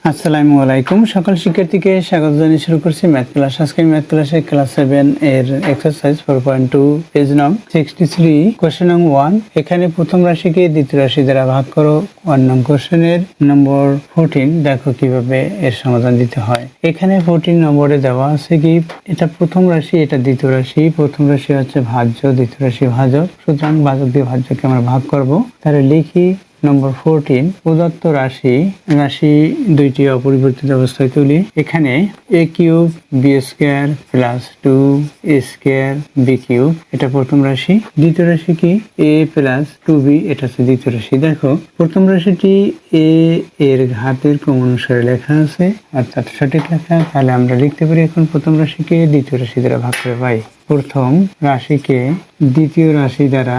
আসসালামু আলাইকুম। সকল শিক্ষার্থীকে স্বাগত জানিয়ে শুরু করছি ম্যাথ ক্লাস। আজকে ম্যাথ ক্লাসে ক্লাস 7 এর এক্সারসাইজ 4.2 পেজ নং 63 কোশ্চেন নং 1। এখানে প্রথম রাশিকে দ্বিতীয় রাশি দ্বারা ভাগ করো। 1 নং কোশ্চেনের নম্বর 14। দেখো কিভাবে এর সমাধান দিতে হয়। এখানে 14 নম্বরে দেওয়া আছে কি এটা প্রথম রাশি, এটা দ্বিতীয় রাশি। প্রথম রাশি হচ্ছে ভাজ্য, দ্বিতীয় রাশি ভাজক। সুতরাং ভাজক দিয়ে ভাজ্যকে আমরা ভাগ করব। তাহলে লিখি নম্বর 14 প্রদত্ত রাশি দুইটি অপরিবর্তিত অবস্থায় তুলি। এখানে a cube b square plus 2a square b cube, এটা প্রথম রাশি। দ্বিতীয় রাশি কি a প্লাস 2b, এটা হচ্ছে দ্বিতীয় রাশি। দেখো প্রথম রাশিটি a এর ঘাতের ক্রম অনুসারে লেখা আছে, অর্থাৎ সঠিক লেখা। তাহলে আমরা লিখতে পারি এখন প্রথম রাশিকে দ্বিতীয় রাশি দ্বারা ভাগ করে পাই। প্রথম রাশিকে দ্বিতীয় রাশি দ্বারা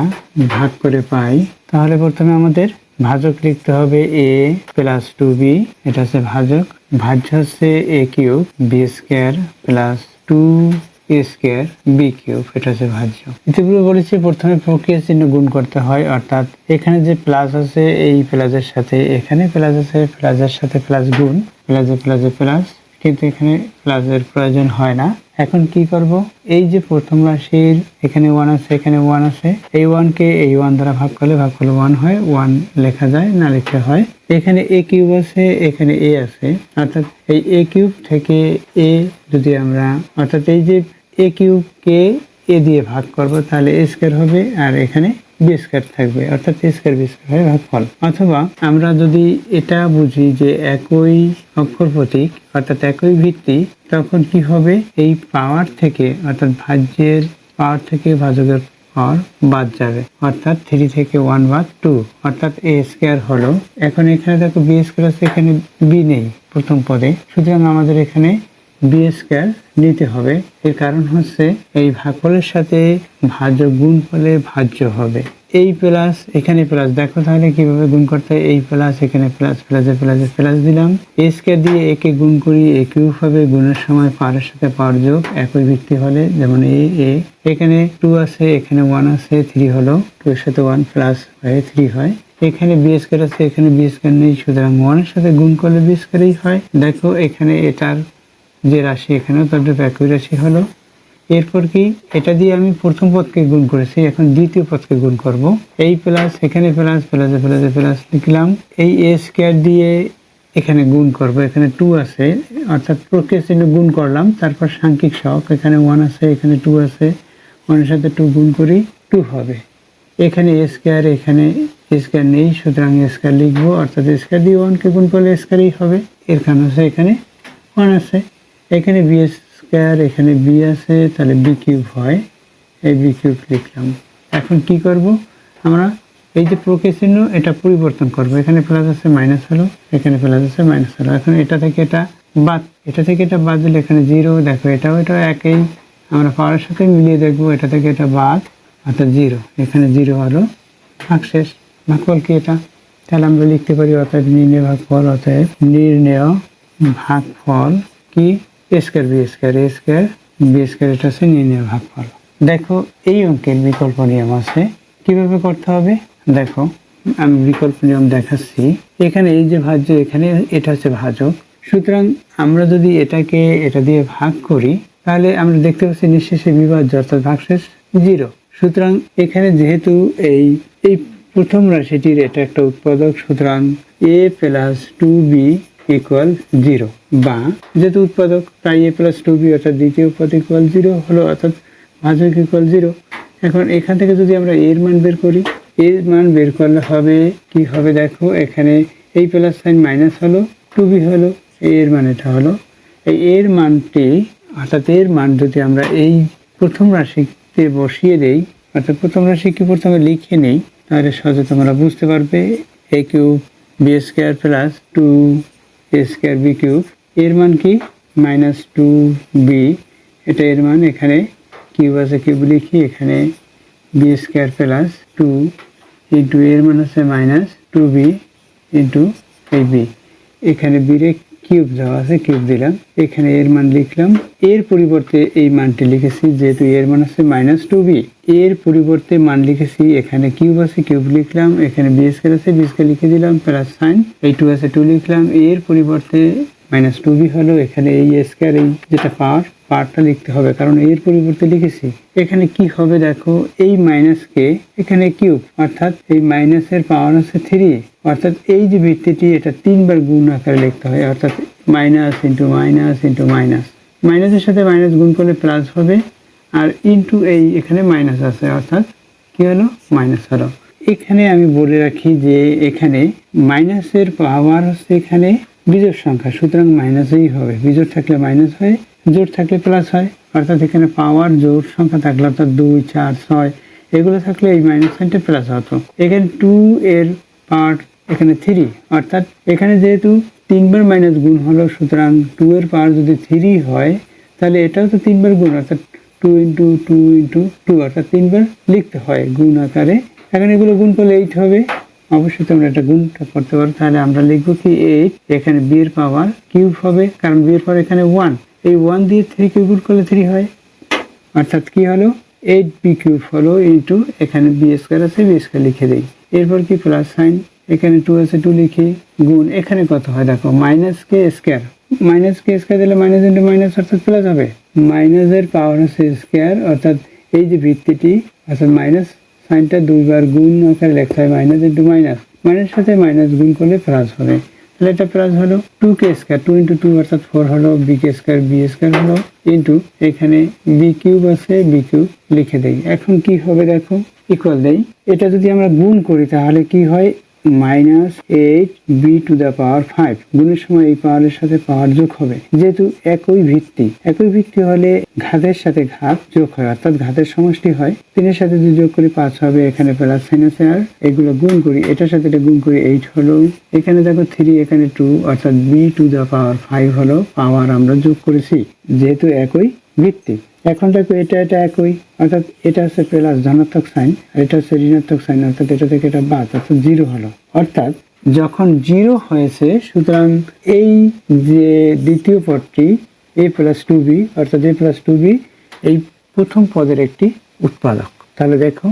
ভাগ করে পাই। তাহলে প্রথমে আমাদের ভাজক লিখতে হবে a প্লাস 2b, এটা হচ্ছে ভাজক। ভাজ্য হচ্ছে a cube b square plus 2a square b cube, এটা হচ্ছে ভাজ্য। ইতিপূর্বে বলেছি প্রথমে প্রক্রিয়া চিহ্ন গুণ করতে হয়, অর্থাৎ এখানে যে প্লাস আছে এই প্লাসের সাথে এখানে প্লাস আছে, প্লাসের সাথে প্লাস গুণ, প্লাসে প্লাসে প্লাস, কিন্তু এখানে প্লাসের প্রয়োজন হয় না। এখন কি করব, এই যে প্রথম রাশির এখানে 1 আছে, এখানে 1 আছে, এই 1 কে এই 1 দ্বারা ভাগ করলে 1 হয়, 1 লেখা যায় না লিখতে হয়। এখানে a কিউব আছে, এখানে a আছে, অর্থাৎ এই a কিউব থেকে a যদি আমরা, অর্থাৎ এই যে a কিউব কে a দিয়ে ভাগ করব তাহলে a স্কয়ার হবে, আর এখানে b স্কয়ার থাকবে, অর্থাৎ a স্কয়ার b স্কয়ার হয় ভাগফল। অথবা আমরা যদি এটা বুঝি যে একই অক্ষর প্রতীক অর্থাৎ একই ভিত্তি, তখন কি হবে, এই পাওয়ার থেকে অর্থাৎ ভাজ্যের পাওয়ার থেকে ভাজকের পাওয়ার বাদ যাবে, অর্থাৎ 3 থেকে 1 বাদ 2, অর্থাৎ a স্কয়ার হলো। এখন এখানে দেখো b স্কয়ার আছে, এখানে b নেই প্রথম পদে, সুতরাং আমাদের এখানে b স্কয়ার নিতে হবে। এর কারণ হচ্ছে এই ভাগফলের সাথে ভাজক গুণ করলে ভাজ্য হবে। এই প্লাস এখানে প্লাস, দেখো তাহলে কিভাবে গুণ করতে হয়। এই প্লাস এখানে প্লাস, প্লাসে প্লাসে প্লাস দিলাম, a স্কয়ার দিয়ে a কে গুণ করি, a কিউব হবে, গুণের সময় পাওয়ারের সাথে পাওয়ার যোগ, একই ভিত্তি হলে, যেমন a এখানে 2 আছে, এখানে 1 আছে, 3 হলো, 2 এর সাথে 1 প্লাস হয়ে 3 হয়। এখানে b স্কয়ার আছে, এখানে b স্কয়ার নেই, সুতরাং 1 এর সাথে গুণ করলে b স্কয়ারই হয়। দেখো এখানে এটার যে রাশি এখানেও তার একই রাশি হলো। এরপর কি এটা দিয়ে আমি প্রথম পদকে গুণ করেছি, এখন দ্বিতীয় পদকে গুণ করব। এই প্লাস এখানে প্লাস, প্লাসে প্লাসে প্লাস লিখলাম, এই a স্কয়ার দিয়ে এখানে গুণ করব, এখানে 2 আছে, অর্থাৎ প্রক্রিয়া চিহ্ন গুণ করলাম, তারপর সাংখ্যিক সহগ, এখানে 1 আছে, এখানে 2 আছে, 1 এর সাথে 2 গুণ করি, 2 হবে। এখানে a স্কয়ার, এখানে a স্কয়ার নেই, সুতরাং a স্কয়ার লিখবো, অর্থাৎ a স্কয়ার দিয়ে 1 কে গুণ করলে a স্কয়ারই হবে। এর কারণ হচ্ছে এখানে 1 আছে, এখানে b স্কয়ার, এখানে b আছে, তাহলে b কিউব হয়, এই b কিউব লিখলাম। এখন কি করব, আমরা এই যে প্রক্রিয়া চিহ্ন এটা পরিবর্তন করব, এখানে প্লাস আছে মাইনাস হলো, এখানে প্লাস আছে মাইনাস হলো। এখন এটা থেকে এটা বাদ, এটা থেকে এটা বাদ দিলে এখানে 0, দেখো এটাও এটা একই, আমরা পাওয়ারের সাথে মিলিয়ে দেখবো, এটা থেকে এটা বাদ, অর্থাৎ 0, এখানে 0 হলো, ভাগশেষ। ভাগফল কি এটা, তাহলে আমরা লিখতে পারি অতএব নির্ণেয় ভাগফল, অতএব নির্ণেয় ভাগফল কি a square b square, a square b square, এটা হচ্ছে নির্ণেয় ভাগফল। দেখো এই অঙ্কের বিকল্প নিয়ম আছে, কিভাবে করতে হবে দেখো, আমি বিকল্প নিয়ম দেখাচ্ছি। এখানে এই যে ভাজ্য, এখানে এটা হচ্ছে ভাজক, সুতরাং আমরা যদি এটাকে এটা দিয়ে ভাগ করি তাহলে আমরা দেখতে পাচ্ছি নিঃশেষে বিভাজ্য, অর্থাৎ ভাগশেষ 0। সুতরাং এখানে যেহেতু এই প্রথম রাশিটির এটা একটা উৎপাদক, সুতরাং a প্লাস 2b ইকুয়াল 0, বা যেহেতু উৎপাদক তাই a প্লাস 2b অর্থাৎ দ্বিতীয় পদ ইকুয়াল 0 হলো, অর্থাৎ ভাজক ইকুয়াল 0। এখন এখান থেকে যদি আমরা এর মান বের করি, এর মান বের করলে হবে কি হবে, দেখো এখানে এই প্লাস সাইন মাইনাস হলো, 2b হলো, এর মান এটা হলো। এই এর মানটি, অর্থাৎ এর মান যদি আমরা এই প্রথম রাশিতে বসিয়ে দেই, অর্থাৎ প্রথম রাশিকে প্রথমে লিখে নেই, তাহলে সহজে তোমরা বুঝতে পারবে। a cube b square plus 2a square b cube, এর মান কি মাইনাস 2b, এটা এর মান, এখানে কিউব আছে কিউব লিখি, এখানে b স্কয়ার প্লাস 2 ইন্টু এর মান আছে মাইনাস 2b ইন্টু এই b, এখানে b কিউব দেওয়া আছে, কিউব দিলাম, এখানে এর মান লিখলাম, এর পরিবর্তে এই মানটি লিখেছি, যেহেতু এর মান আছে -2b, এর পরিবর্তে মান লিখেছি, এখানে কিউব আছে, কিউব লিখলাম, এখানে বি স্কয়ার আছে, বি স্কয়ার লিখে দিলাম, প্লাস সাইন, এই 2 আছে, 2 লিখলাম, এর পরিবর্তে -2b হলো, এখানে এই স্কয়ার, এই যেটা পাওয়ারটা লিখতে হবে, কারণ এর পরিবর্তে লিখেছি। এখানে কি হবে দেখো, এই মাইনাসকে এখানে কিউব, অর্থাৎ এই মাইনাসের পাওয়ার আছে 3, অর্থাৎ এই যে ভিত্তিটি এটা 3 বার গুণ আকারে লিখতে হয়, অর্থাৎ minus into minus into minus, মাইনাসের সাথে মাইনাস গুণ করলে প্লাস হবে, আর ইন্টু এই এখানে মাইনাস আছে, অর্থাৎ কি হলো, মাইনাস হলো। এখানে আমি বলে রাখি যে এখানে মাইনাসের পাওয়ার হচ্ছে এখানে বিজোড় সংখ্যা, সুতরাং মাইনাসই হবে, বিজোড় থাকলে মাইনাস হয়, জোড় থাকলে প্লাস হয়, অর্থাৎ এখানে পাওয়ার জোড় সংখ্যা থাকলে, অর্থাৎ 2, 4, 6 এগুলো থাকলে এই মাইনাস সাইনটা প্লাস হতো। এখানে 2 এর পাওয়ার এখানে 3, অর্থাৎ এখানে যেহেতু 3 বার মাইনাস গুণ হলো, সুতরাং 2 এর পাওয়ার যদি 3 হয় তাহলে এটাও তো 3 বার গুণ, অর্থাৎ 2 ইন্টু 2 ইন্টু 2, অর্থাৎ 3 বার লিখতে হয় গুণ আকারে। এখন এগুলো গুণ করলে 8 হবে, অবশ্যই তোমরা এটা গুণটা করতে পারো, তাহলে আমরা লিখবো কি 8, এখানে বি এর পাওয়ার কিউব হবে, কারণ বি এর পাওয়ার এখানে 1, এই 1 দিয়ে 3 কে গুণ করলে 3 হয়, অর্থাৎ কি হলো 8b কিউব হলো, ইন্টু এখানে বি স্কয়ার আছে, বি স্কয়ার লিখে দেই, এরপর কি প্লাস সাইন, এখানে 2 আছে, 2 লিখি, গুণ, এখানে কত হয় দেখো, মাইনাস কে স্কয়ার, মাইনাস কে স্কয়ার দিলে মাইনাস ইন্টু মাইনাস, অর্থাৎ প্লাস হবে, মাইনাসের পাওয়ার হচ্ছে স্কয়ার, অর্থাৎ এই যে ভিত্তিটি, অর্থাৎ মাইনাস সাইনটা 2 বার গুণ আকারে লেখা হয়, মাইনাস ইন্টু মাইনাস, মাইনাস সাথে মাইনাস গুণ করলে প্লাস হবে, তাহলে এটা প্লাস হলো 2k স্কয়ার, 2 ইন্টু 2 অর্থাৎ 4 হলো, bk স্কয়ার, বি স্কয়ার হলো, ইন্টু এখানে বি কিউব আছে, বি কিউব লিখে দেই। এখন কি হবে দেখো, ইকুয়াল দেই, এটা যদি আমরা গুণ করি তাহলে কি হয়, -8b টু দ্য পাওয়ার 5, গুণের সময় এই পাওয়ারের সাথে পাওয়ার যোগ হবে, যেহেতু একই ভিত্তি হলে ঘাতের সাথে ঘাত যোগ হয়, অর্থাৎ ঘাতের সমষ্টি হয়, 3 এর সাথে 2 যোগ করে 5 হবে, এখানে প্লাস সাইন আছে, আর এগুলো গুণ করি, এটার সাথে এটা গুণ করি, 8 হলো, এখানে দেখো 3, এখানে 2, অর্থাৎ b টু দ্য পাওয়ার 5 হলো, পাওয়ার আমরা যোগ করেছি, যেহেতু একই ভিত্তি। এখন দেখো এটা একই, অর্থাৎ এটা হচ্ছে প্লাস ধনাত্মক সাইন, আর এটা হচ্ছে ঋণাত্মক সাইন, অর্থাৎ এটা থেকে এটা বাদ, অর্থাৎ 0 হলো, অর্থাৎ যখন 0 হয়েছে, সুতরাং এই যে দ্বিতীয় পদটি a প্লাস 2b, অর্থাৎ a প্লাস 2b এই প্রথম পদের একটি উৎপাদক। তাহলে দেখো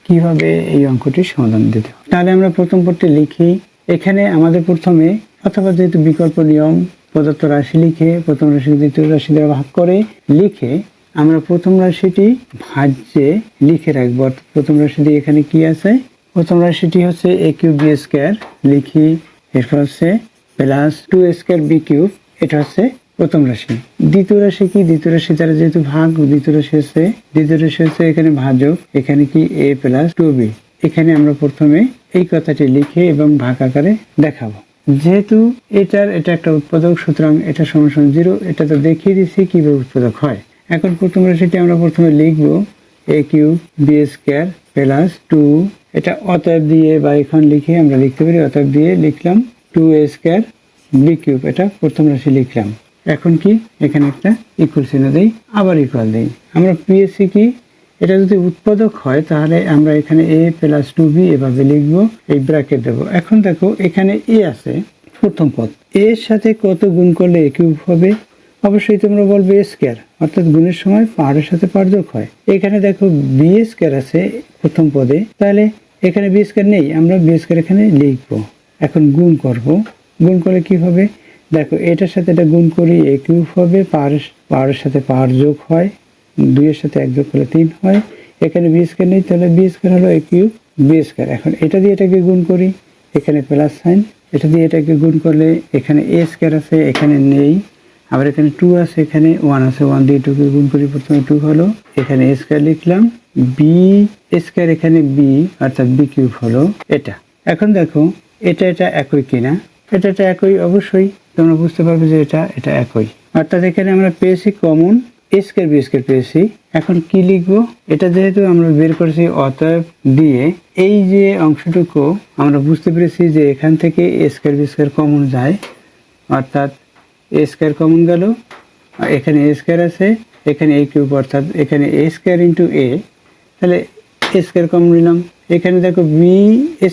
কিভাবে এই অঙ্কটির সমাধান দিতে হবে। তাহলে আমরা প্রথম পদটি লিখি, এখানে আমাদের প্রথমে, অথবা যেহেতু বিকল্প নিয়ম, প্রদত্ত রাশি লিখে প্রথম রাশি দ্বিতীয় রাশি দ্বারা ভাগ করে লিখে আমরা প্রথম রাশিটি ভাজ্যে লিখে রাখবো, অর্থাৎ প্রথম রাশিটি এখানে কি আছে, প্রথম রাশিটি হচ্ছে a কিউব বি স্কয়ার লিখি, এরপর হচ্ছে প্লাস 2 স্কয়ার বি কিউব, এটা হচ্ছে প্রথম রাশি। দ্বিতীয় রাশি কি, দ্বিতীয় রাশি দ্বারা যেহেতু ভাগ, দ্বিতীয় রাশি হচ্ছে এখানে ভাজক, এখানে কি a প্লাস 2b, এখানে আমরা প্রথমে এই কথাটি লিখে এবং ভাগ আকারে দেখাবো, যেহেতু এটা একটা উৎপাদক, সুতরাং এটা সমান 0, এটা তো দেখিয়ে দিচ্ছি কিভাবে উৎপাদক হয়। এখন প্রথম রাশিটি আমরা প্রথমে লিখব a cube b square plus 2, এটা অতএব দিয়ে বা এখন লিখে আমরা লিখতে পারি, অতএব দিয়ে লিখলাম 2a স্কয়ার বি কিউব, এটা প্রথম রাশি লিখলাম। এখন কি এখানে একটা ইকুয়াল চিহ্ন দেই, আবার ইকুয়াল দেই, আমরা পিএসসি কি, এটা যদি উৎপাদক হয় তাহলে আমরা এখানে a প্লাস 2b এভাবে লিখবো, এই ব্র্যাকেট দেবো। এখন দেখো এখানে a আছে, প্রথম পদ, এর সাথে কত গুণ করলে a কিউব হবে, অবশ্যই তোমরা বলবে a স্কয়ার, অর্থাৎ গুণের সময় পাওয়ারের সাথে পাওয়ার যোগ হয়। এখানে দেখো বি স্কয়ার আছে প্রথম পদে, তাহলে এখানে বি স্কয়ার নেই, আমরা বি স্কয়ার এখানে লিখবো। এখন গুণ করব, গুণ করলে কি হবে দেখো, এটার সাথে এটা গুণ করি, a কিউব হবে, পাওয়ারের সাথে পাওয়ার যোগ হয়, 2 এর সাথে 1 যোগ করলে 3 হয়, এখানে বি স্কয়ার নেই, তাহলে বি স্কয়ার হলো a কিউব বি স্কয়ার। এখন এটা দিয়ে এটাকে গুণ করি, এখানে প্লাস সাইন, এটা দিয়ে এটাকে গুণ করলে এখানে a স্কয়ার আছে, এখানে নেই, আবার এখানে 2 আছে, এখানে 1 আছে, 1 দিয়ে 2 কে গুণ করি, প্রথমে 2 হলো, এখানে a স্কয়ার লিখলাম, বি স্কয়ার এখানে b, অর্থাৎ বি কিউব হলো এটা। এখন দেখো এটা একই কিনা, এটা একই, অবশ্যই তোমরা বুঝতে পারবে যে এটা একই, অর্থাৎ এখানে আমরা পেয়েছি common a square b square পেয়েছি। এখন কি লিখবো, এটা যেহেতু আমরা বের করেছি, অতএব দিয়ে এই যে অংশটুকু আমরা বুঝতে পেরেছি যে এখান থেকে a square b square common যায়, অর্থাৎ a স্কয়ার কমন গেল, এখানে a স্কয়ার আছে, এখানে a কিউব, অর্থাৎ এখানে a স্কয়ার ইন্টু a, তাহলে a স্কয়ার কমন নিলাম, এখানে দেখো বি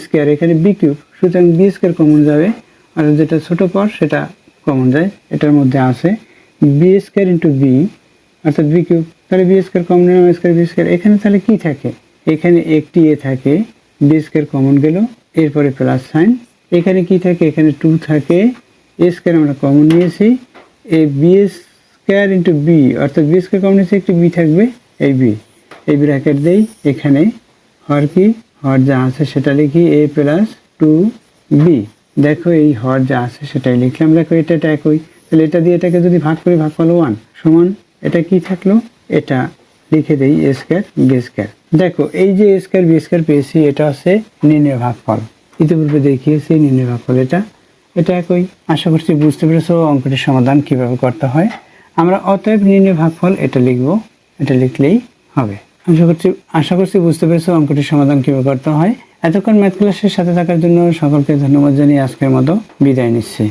স্কয়ার, এখানে বি কিউব, সুতরাং বি স্কয়ার কমন যাবে, আর যেটা ছোট পদ সেটা কমন যায়, এটার মধ্যে আছে বি স্কোয়ার ইন্টু বি অর্থাৎ বি কিউব। তাহলে বি স্কোয়ার কমন নিলাম, স্কোয়ার বি স্কোয়ার। এখানে তাহলে কি থাকে, এখানে একটি এ থাকে, বি স্কোয়ার কমন গেল, এরপরে প্লাস সাইন। এখানে কি থাকে, এখানে 2 থাকে, এ স্কোয়ার আমরা কমন নিয়েছি, এই বি স্কোয়ার ইন্টু বি অর্থাৎ বি স্কোয়ার কমন নিয়েছি, একটি বি থাকবে, এই ব্র্যাকেট দেই। এখানে হর কি, হর যা আছে সেটা লিখি, এ প্লাস 2b। দেখো এই হর যা আছে সেটাই লিখলাম। দেখো এটা একই, তাহলে এটা দিয়ে এটাকে যদি ভাগ করি, ভাগ করলো 1 সমান এটা কি থাকলো, এটা লিখে দেই এ স্কোয়ার বি স্কোয়ার। দেখো এই যে এ স্কোয়ার বি স্কোয়ার পেয়েছি, এটা হচ্ছে নির্ণয় ভাগফল, ইতিপূর্বে দেখিয়েছি নির্ণয় ভাগফল। এটা একই। আশা করছি বুঝতে পেরেছো অঙ্কটির সমাধান কিভাবে করতে হয়। আমরা অতএব নির্ণয় ভাগফল এটা লিখবো, এটা লিখলেই হবে। আশা করছি বুঝতে পেরেছো অঙ্কটির সমাধান কিভাবে করতে হয়। এতক্ষণ ম্যাথ ক্লাসের সাথে থাকার জন্য সকলকে ধন্যবাদ জানিয়ে আজকের মতো বিদায় নিচ্ছি।